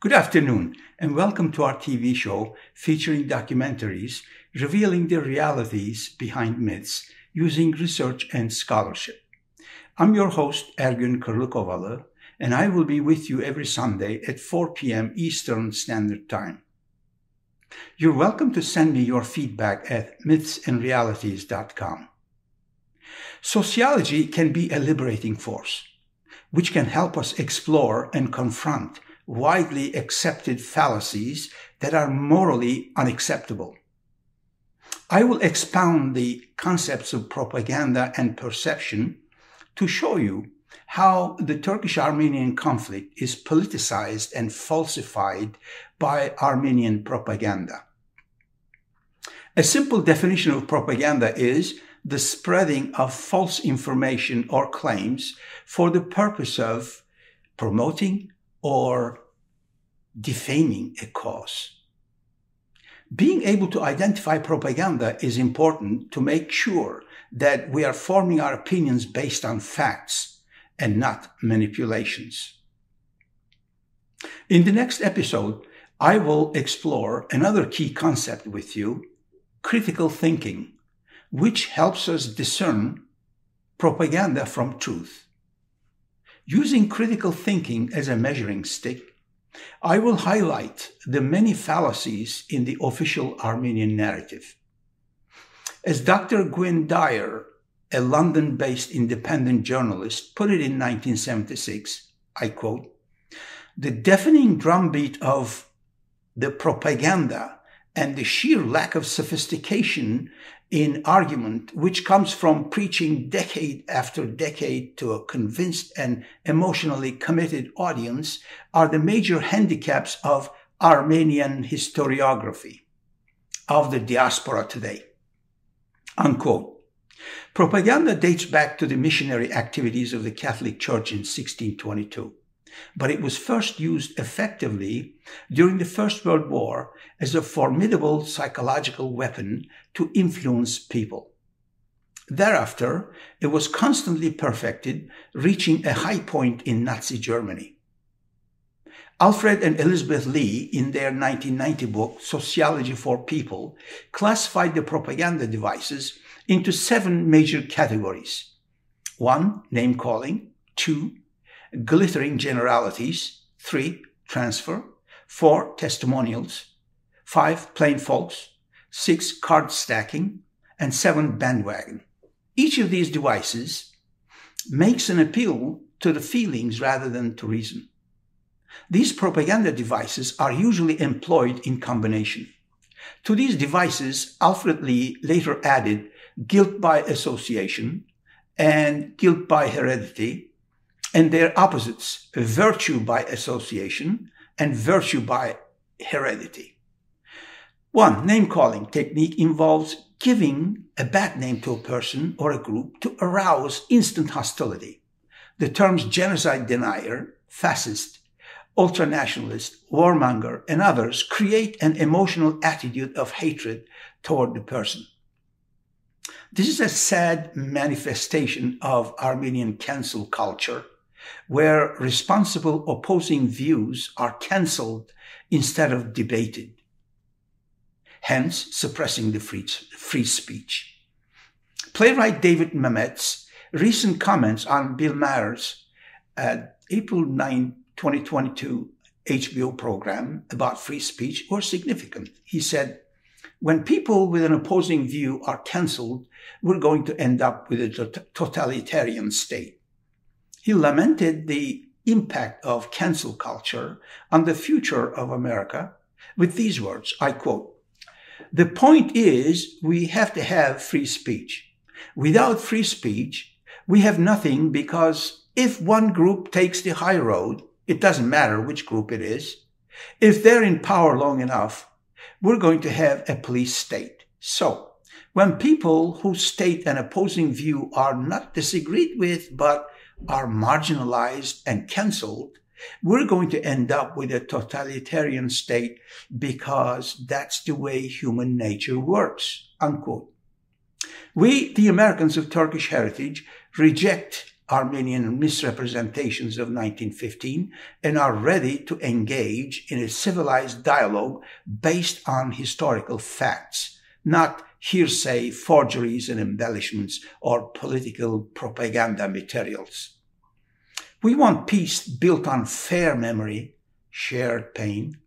Good afternoon, and welcome to our TV show featuring documentaries revealing the realities behind myths using research and scholarship. I'm your host, Ergün Kırlıkovalı, and I will be with you every Sunday at 4 p.m. Eastern Standard Time. You're welcome to send me your feedback at mythsandrealities.com. Sociology can be a liberating force, which can help us explore and confront widely accepted fallacies that are morally unacceptable. I will expound the concepts of propaganda and perception to show you how the Turkish-Armenian conflict is politicized and falsified by Armenian propaganda. A simple definition of propaganda is the spreading of false information or claims for the purpose of promoting or defaming a cause. Being able to identify propaganda is important to make sure that we are forming our opinions based on facts and not manipulations. In the next episode, I will explore another key concept with you, critical thinking, which helps us discern propaganda from truth. Using critical thinking as a measuring stick, I will highlight the many fallacies in the official Armenian narrative. As Dr. Gwynne Dyer, a London-based independent journalist, put it in 1976, I quote, "The deafening drumbeat of the propaganda and the sheer lack of sophistication in argument, which comes from preaching decade after decade to a convinced and emotionally committed audience, are the major handicaps of Armenian historiography, of the diaspora today." Unquote. Propaganda dates back to the missionary activities of the Catholic Church in 1622. But it was first used effectively during the First World War as a formidable psychological weapon to influence people. Thereafter, it was constantly perfected, reaching a high point in Nazi Germany. Alfred and Elizabeth Lee, in their 1990 book, Sociology For People, classified the propaganda devices into 7 major categories. 1. Name-calling. 2. Glittering generalities. 3. Transfer. 4. Testimonials. 5. Plain folks. 6. Card stacking. And 7. Bandwagon. Each of these devices makes an appeal to the feelings rather than to reason. These propaganda devices are usually employed in combination. To these devices, Alfred Lee later added guilt-by-association and guilt-by-heredity, and their opposites, virtue-by-association and virtue-by-heredity. 1. Name-calling technique involves giving a bad name to a person or a group to arouse instant hostility. The terms genocide denier, fascist, ultranationalist, warmonger, and others create an emotional attitude of hatred toward the person. This is a sad manifestation of Armenian cancel culture, where responsible opposing views are cancelled instead of debated, hence suppressing the free speech. Playwright David Mamet's recent comments on Bill Maher's April 9, 2022 HBO program about free speech were significant. He said, "When people with an opposing view are cancelled, we're going to end up with a totalitarian state." He lamented the impact of cancel culture on the future of America with these words, I quote, "The point is we have to have free speech. Without free speech, we have nothing, because if one group takes the high road, it doesn't matter which group it is. If they're in power long enough, we're going to have a police state. So, when people who state an opposing view are not disagreed with, but are marginalized and cancelled, we're going to end up with a totalitarian state because that's the way human nature works." Unquote. We, the Americans of Turkish heritage, reject Armenian misrepresentations of 1915 and are ready to engage in a civilized dialogue based on historical facts, not hearsay, forgeries and embellishments, or political propaganda materials. We want peace built on fair memory, shared pain,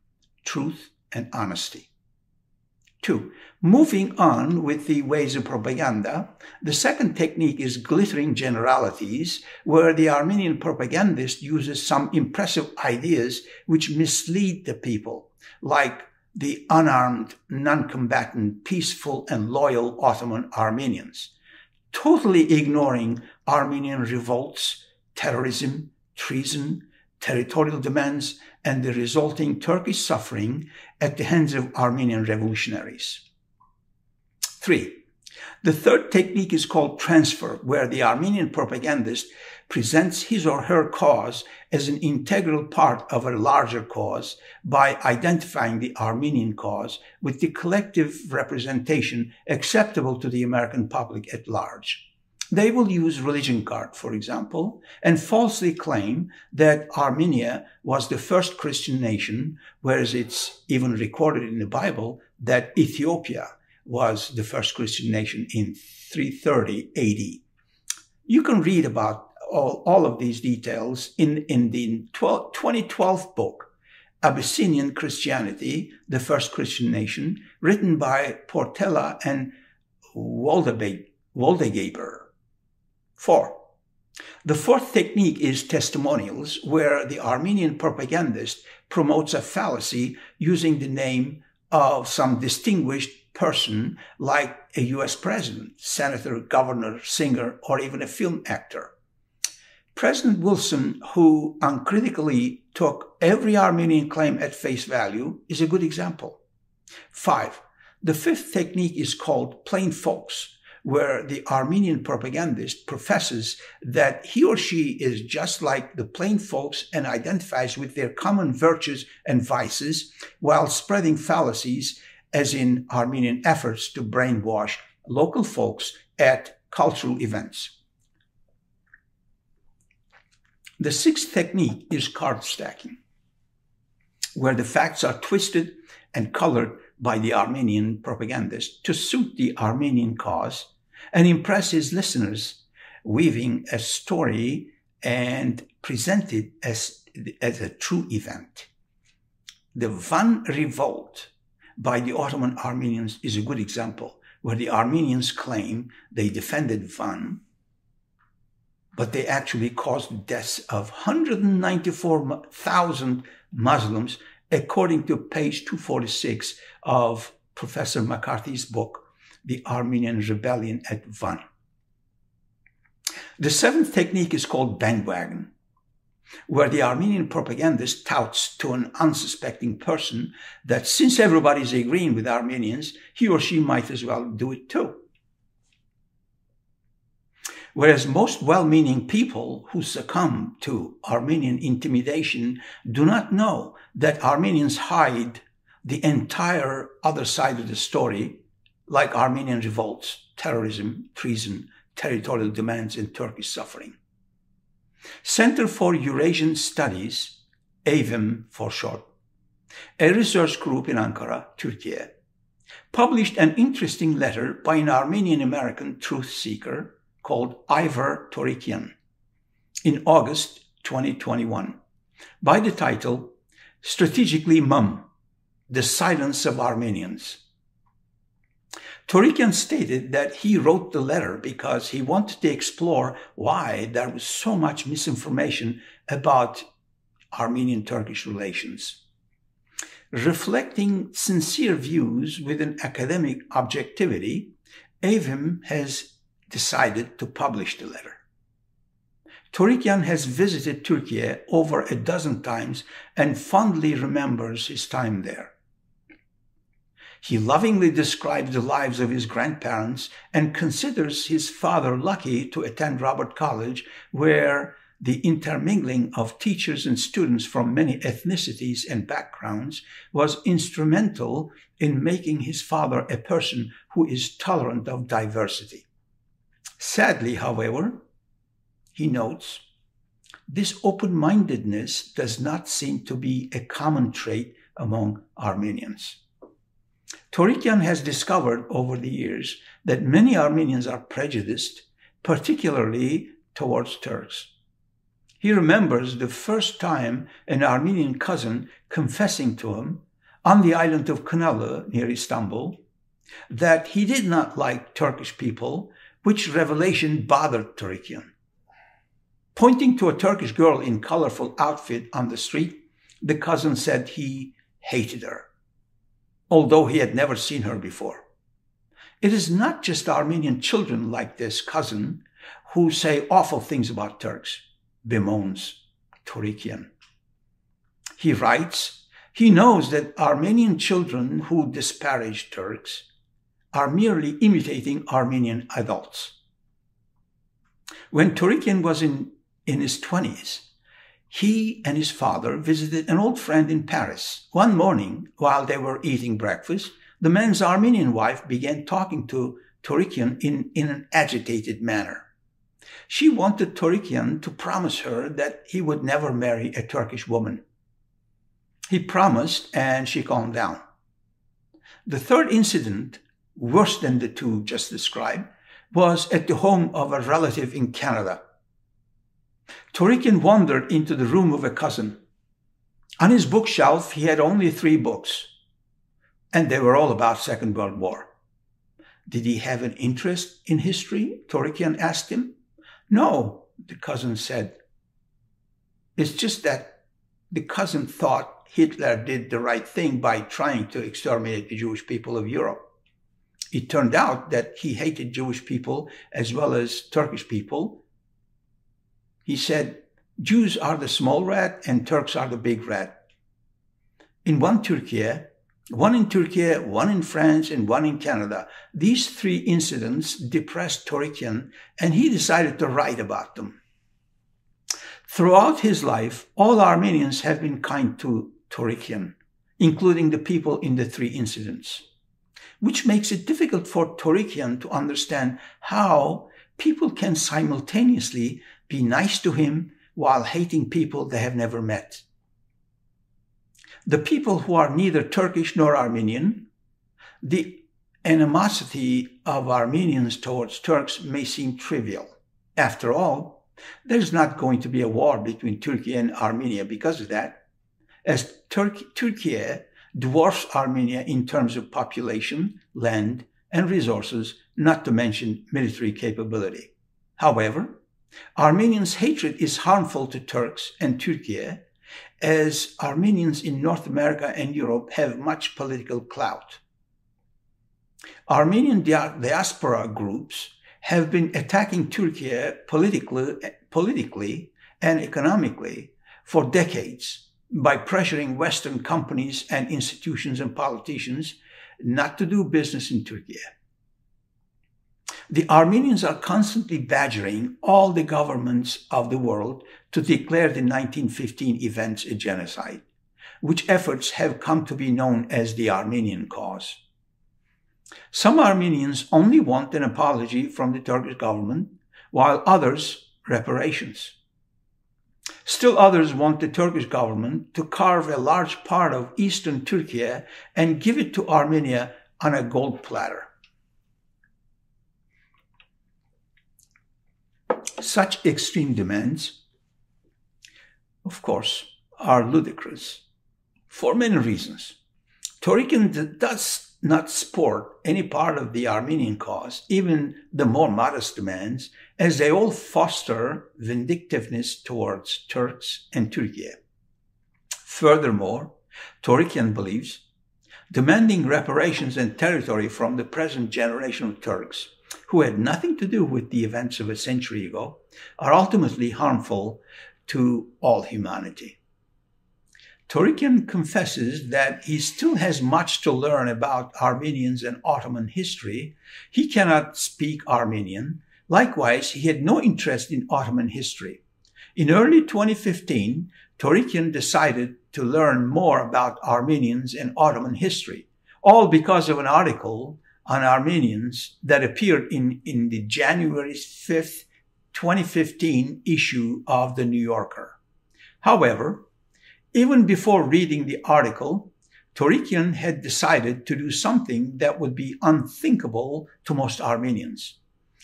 truth, and honesty. 2. Moving on with the ways of propaganda, the second technique is glittering generalities, where the Armenian propagandist uses some impressive ideas which mislead the people, like the unarmed, non-combatant, peaceful, and loyal Ottoman-Armenians, totally ignoring Armenian revolts, terrorism, treason, territorial demands, and the resulting Turkish suffering at the hands of Armenian revolutionaries. 3. The third technique is called transfer, where the Armenian propagandist presents his or her cause as an integral part of a larger cause by identifying the Armenian cause with the collective representation acceptable to the American public at large. They will use religion card, for example, and falsely claim that Armenia was the first Christian nation, whereas it's even recorded in the Bible that Ethiopia was the first Christian nation in 330 AD. You can read about all of these details in the 2012 book, Abyssinian Christianity, the First Christian Nation, written by Portela and Woldegaber. 4. The fourth technique is testimonials, where the Armenian propagandist promotes a fallacy using the name of some distinguished person like a U.S. president, senator, governor, singer, or even a film actor. President Wilson, who uncritically took every Armenian claim at face value, is a good example. 5. The fifth technique is called plain folks, where the Armenian propagandist professes that he or she is just like the plain folks and identifies with their common virtues and vices, while spreading fallacies, as in Armenian efforts to brainwash local folks at cultural events. The sixth technique is card stacking, where the facts are twisted and colored by the Armenian propagandist to suit the Armenian cause and impress his listeners, weaving a story and present it as a true event. The Van revolt by the Ottoman-Armenians is a good example, where the Armenians claim they defended Van, but they actually caused the deaths of 194,000 Muslims, according to page 246 of Professor McCarthy's book, The Armenian Rebellion at Van. The seventh technique is called bandwagon, where the Armenian propagandist touts to an unsuspecting person that since everybody's agreeing with Armenians, he or she might as well do it too. Whereas most well-meaning people who succumb to Armenian intimidation do not know that Armenians hide the entire other side of the story, like Armenian revolts, terrorism, treason, territorial demands, and Turkish suffering. Center for Eurasian Studies, AVEM for short, a research group in Ankara, Turkey, published an interesting letter by an Armenian-American truth seeker called IVER TORIKIAN in August 2021, by the title, Strategically Mum, The Silence of Armenians. Torikian stated that he wrote the letter because he wanted to explore why there was so much misinformation about Armenian-Turkish relations. Reflecting sincere views with an academic objectivity, AVEM has decided to publish the letter. Torikian has visited Turkey over a dozen times and fondly remembers his time there. He lovingly describes the lives of his grandparents and considers his father lucky to attend Robert College, where the intermingling of teachers and students from many ethnicities and backgrounds was instrumental in making his father a person who is tolerant of diversity. Sadly, however, He notes, this open-mindedness does not seem to be a common trait among Armenians. Torikian has discovered over the years that many Armenians are prejudiced, particularly towards Turks. He remembers the first time an Armenian cousin confessing to him on the island of Kınalı near Istanbul that he did not like Turkish people, which revelation bothered Torikian. Pointing to a Turkish girl in colorful outfit on the street, the cousin said he hated her, although he had never seen her before. It is not just Armenian children like this cousin who say awful things about Turks, bemoans Torikian. He writes, he knows that Armenian children who disparage Turks are merely imitating Armenian adults. When Torikian was in his 20s, he and his father visited an old friend in Paris. One morning, while they were eating breakfast, the man's Armenian wife began talking to Torikian in an agitated manner. She wanted Torikian to promise her that he would never marry a Turkish woman. He promised, and she calmed down. The third incident, worse than the two just described, was at the home of a relative in Canada. Torikian wandered into the room of a cousin. On his bookshelf, he had only 3 books, and they were all about Second World War. Did he have an interest in history? Torikian asked him. No, the cousin said. It's just that the cousin thought Hitler did the right thing by trying to exterminate the Jewish people of Europe. It turned out that he hated Jewish people as well as Turkish people. He said, Jews are the small rat and Turks are the big rat. In one in Turkey, one in France, and one in Canada, these 3 incidents depressed Torikian, and he decided to write about them. Throughout his life, all Armenians have been kind to Torikian, including the people in the 3 incidents, which makes it difficult for Torikian to understand how people can simultaneously be nice to him while hating people they have never met. The people who are neither Turkish nor Armenian, the animosity of Armenians towards Turks may seem trivial. After all, there's not going to be a war between Turkey and Armenia because of that, as Turkey dwarfs Armenia in terms of population, land, and resources, not to mention military capability. However, Armenians' hatred is harmful to Turks and Turkey, as Armenians in North America and Europe have much political clout. Armenian diaspora groups have been attacking Turkey politically and economically for decades by pressuring Western companies and institutions and politicians not to do business in Turkey. The Armenians are constantly badgering all the governments of the world to declare the 1915 events a genocide, which efforts have come to be known as the Armenian cause. Some Armenians only want an apology from the Turkish government, while others, reparations. Still others want the Turkish government to carve a large part of eastern Turkey and give it to Armenia on a gold platter. Such extreme demands, of course, are ludicrous for many reasons. Torikian does not support any part of the Armenian cause, even the more modest demands, as they all foster vindictiveness towards Turks and Turkey. Furthermore, Torikian believes demanding reparations and territory from the present generation of Turks, who had nothing to do with the events of a century ago, are ultimately harmful to all humanity. Torikian confesses that he still has much to learn about Armenians and Ottoman history. He cannot speak Armenian. Likewise, he had no interest in Ottoman history. In early 2015, Torikian decided to learn more about Armenians and Ottoman history, all because of an article on Armenians that appeared in the January 5th, 2015 issue of The New Yorker. However, even before reading the article, Torikian had decided to do something that would be unthinkable to most Armenians.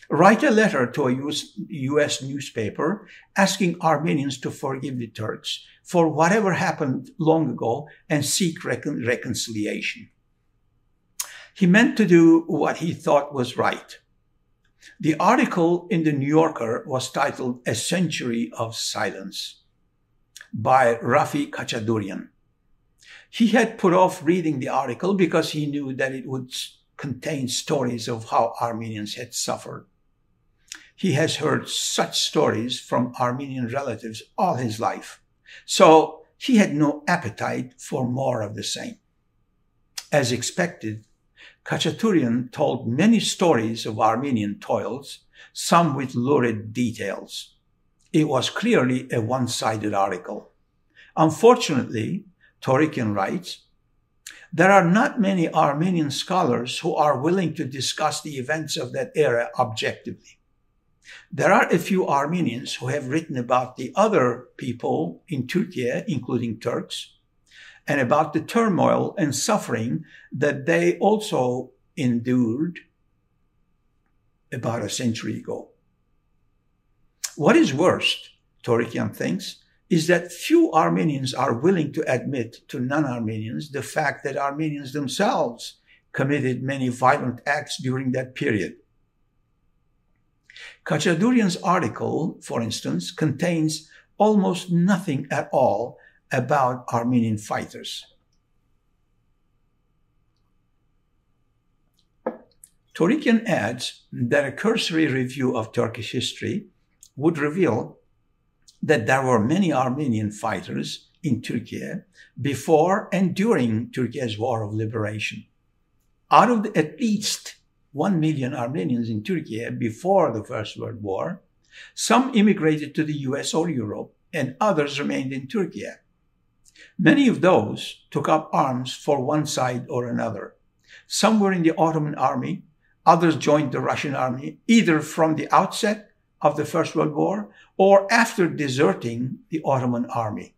Write a letter to a US newspaper asking Armenians to forgive the Turks for whatever happened long ago and seek reconciliation. He meant to do what he thought was right. The article in The New Yorker was titled "A Century of Silence" by Rafi Khachaturian. He had put off reading the article because he knew that it would contain stories of how Armenians had suffered. He has heard such stories from Armenian relatives all his life, so he had no appetite for more of the same. As expected, Khachaturian told many stories of Armenian toils, some with lurid details. It was clearly a one-sided article. Unfortunately, Torikian writes, there are not many Armenian scholars who are willing to discuss the events of that era objectively. There are a few Armenians who have written about the other people in Turkey, including Turks, and about the turmoil and suffering that they also endured about a century ago. What is worst, Torikian thinks, is that few Armenians are willing to admit to non-Armenians the fact that Armenians themselves committed many violent acts during that period. Khachaturian's article, for instance, contains almost nothing at all about Armenian fighters. Torikian adds that a cursory review of Turkish history would reveal that there were many Armenian fighters in Turkey before and during Turkey's War of Liberation. Out of at least 1 million Armenians in Turkey before the First World War, some immigrated to the US or Europe and others remained in Turkey. Many of those took up arms for one side or another. Some were in the Ottoman army, others joined the Russian army, either from the outset of the First World War or after deserting the Ottoman army.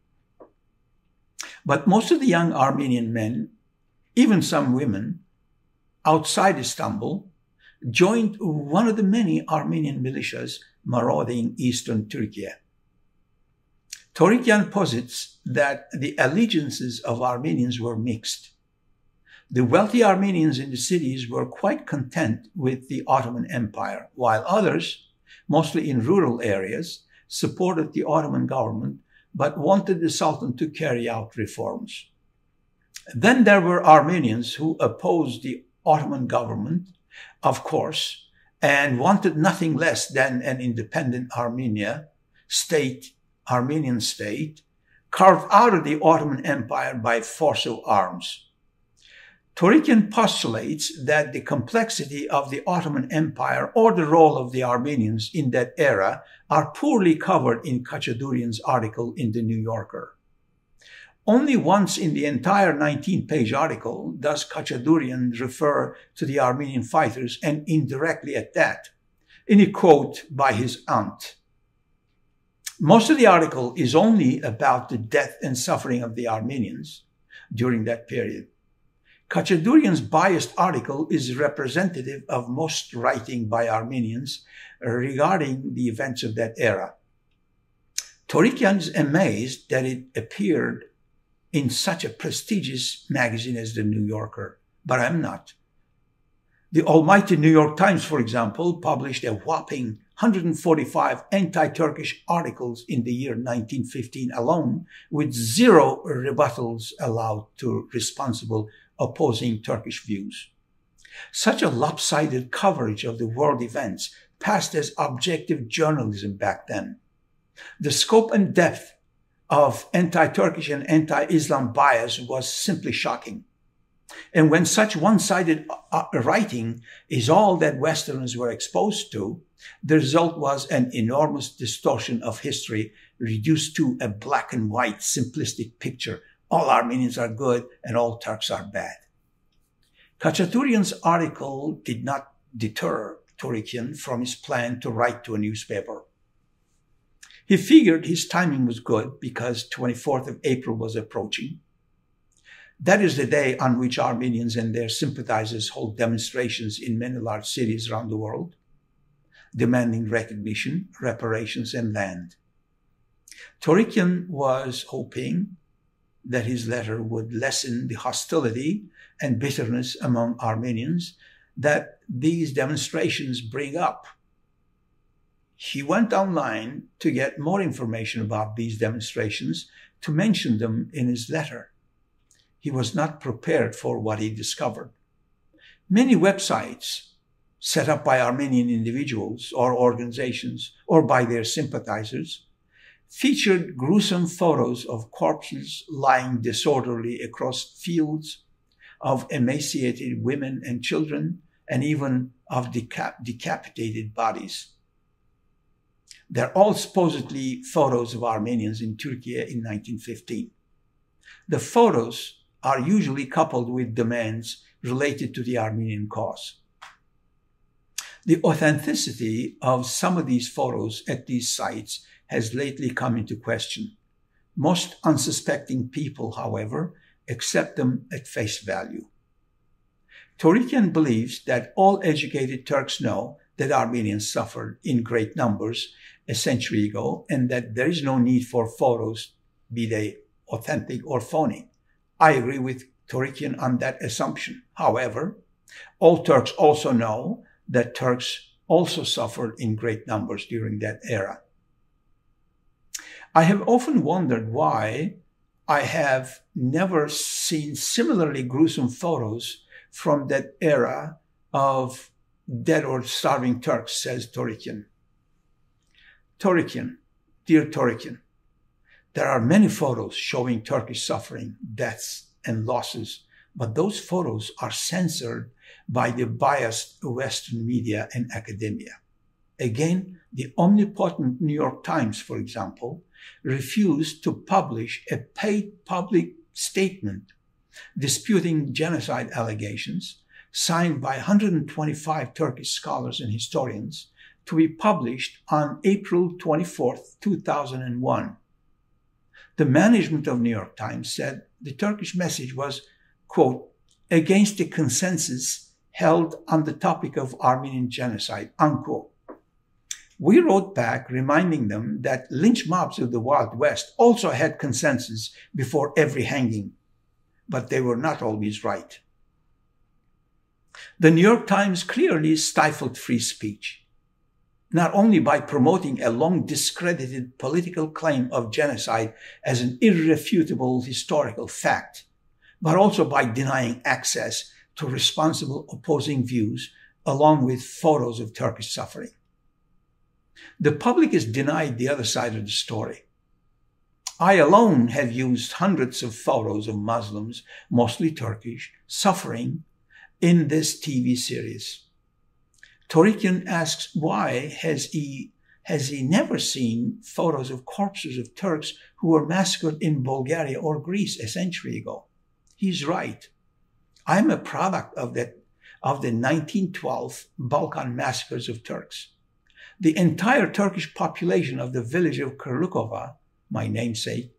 But most of the young Armenian men, even some women, outside Istanbul, joined one of the many Armenian militias marauding eastern Turkey. Torikian posits that the allegiances of Armenians were mixed. The wealthy Armenians in the cities were quite content with the Ottoman Empire, while others, mostly in rural areas, supported the Ottoman government but wanted the Sultan to carry out reforms. Then there were Armenians who opposed the Ottoman government, of course, and wanted nothing less than an independent Armenian state, carved out of the Ottoman Empire by force of arms. Torikian postulates that the complexity of the Ottoman Empire or the role of the Armenians in that era are poorly covered in Khachaturian's article in The New Yorker. Only once in the entire 19-page article does Khachaturian refer to the Armenian fighters, and indirectly at that, in a quote by his aunt. Most of the article is only about the death and suffering of the Armenians during that period. Khachaturian's biased article is representative of most writing by Armenians regarding the events of that era. Torikian is amazed that it appeared in such a prestigious magazine as The New Yorker, but I'm not. The almighty New York Times, for example, published a whopping 145 anti-Turkish articles in the year 1915 alone, with 0 rebuttals allowed to responsible opposing Turkish views. Such a lopsided coverage of the world events passed as objective journalism back then. The scope and depth of anti-Turkish and anti-Islam bias was simply shocking. And when such one-sided writing is all that Westerners were exposed to, the result was an enormous distortion of history reduced to a black and white simplistic picture. All Armenians are good and all Turks are bad. Khachaturian's article did not deter Torikian from his plan to write to a newspaper. He figured his timing was good because 24th of April was approaching. That is the day on which Armenians and their sympathizers hold demonstrations in many large cities around the world, demanding recognition, reparations, and land. Torikian was hoping that his letter would lessen the hostility and bitterness among Armenians that these demonstrations bring up. He went online to get more information about these demonstrations, to mention them in his letter. He was not prepared for what he discovered. Many websites set up by Armenian individuals or organizations or by their sympathizers featured gruesome photos of corpses lying disorderly across fields, of emaciated women and children, and even of decapitated bodies. They're all supposedly photos of Armenians in Turkey in 1915. The photos are usually coupled with demands related to the Armenian cause. The authenticity of some of these photos at these sites has lately come into question. Most unsuspecting people, however, accept them at face value. Torikian believes that all educated Turks know that Armenians suffered in great numbers a century ago and that there is no need for photos, be they authentic or phony. I agree with Torikian on that assumption. However, all Turks also know that Turks also suffered in great numbers during that era. I have often wondered why I have never seen similarly gruesome photos from that era of dead or starving Turks, says Torikian. Torikian, dear Torikian, there are many photos showing Turkish suffering, deaths, and losses, but those photos are censored by the biased Western media and academia. Again, the omnipotent New York Times, for example, refused to publish a paid public statement disputing genocide allegations signed by 125 Turkish scholars and historians to be published on April 24, 2001. The management of New York Times said the Turkish message was, quote, against the consensus held on the topic of Armenian genocide, unquote. We wrote back reminding them that lynch mobs of the Wild West also had consensus before every hanging, but they were not always right. The New York Times clearly stifled free speech, not only by promoting a long discredited political claim of genocide as an irrefutable historical fact, but also by denying access to responsible opposing views along with photos of Turkish suffering. The public is denied the other side of the story. I alone have used hundreds of photos of Muslims, mostly Turkish, suffering in this TV series. Torikian asks why has he never seen photos of corpses of Turks who were massacred in Bulgaria or Greece a century ago. He's right. I'm a product of the 1912 Balkan massacres of Turks. The entire Turkish population of the village of Krlukova, my namesake,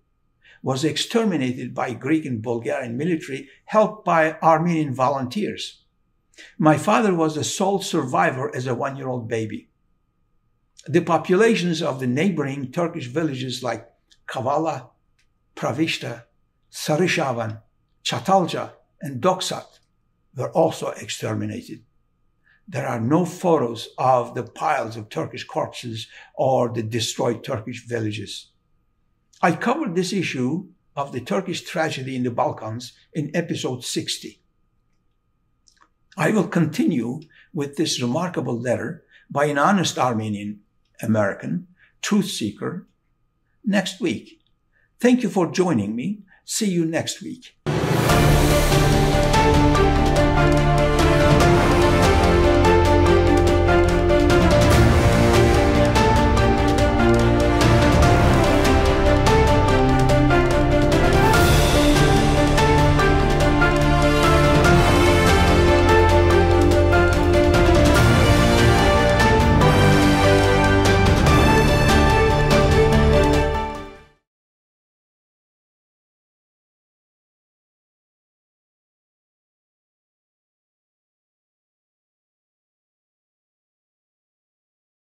was exterminated by Greek and Bulgarian military helped by Armenian volunteers. My father was the sole survivor as a 1-year-old baby. The populations of the neighboring Turkish villages like Kavala, Pravishta, Sarıshavan, Çatalca, and Doksat were also exterminated. There are no photos of the piles of Turkish corpses or the destroyed Turkish villages. I covered this issue of the Turkish tragedy in the Balkans in episode 60. I will continue with this remarkable letter by an honest Armenian-American, truth seeker, next week. Thank you for joining me. See you next week.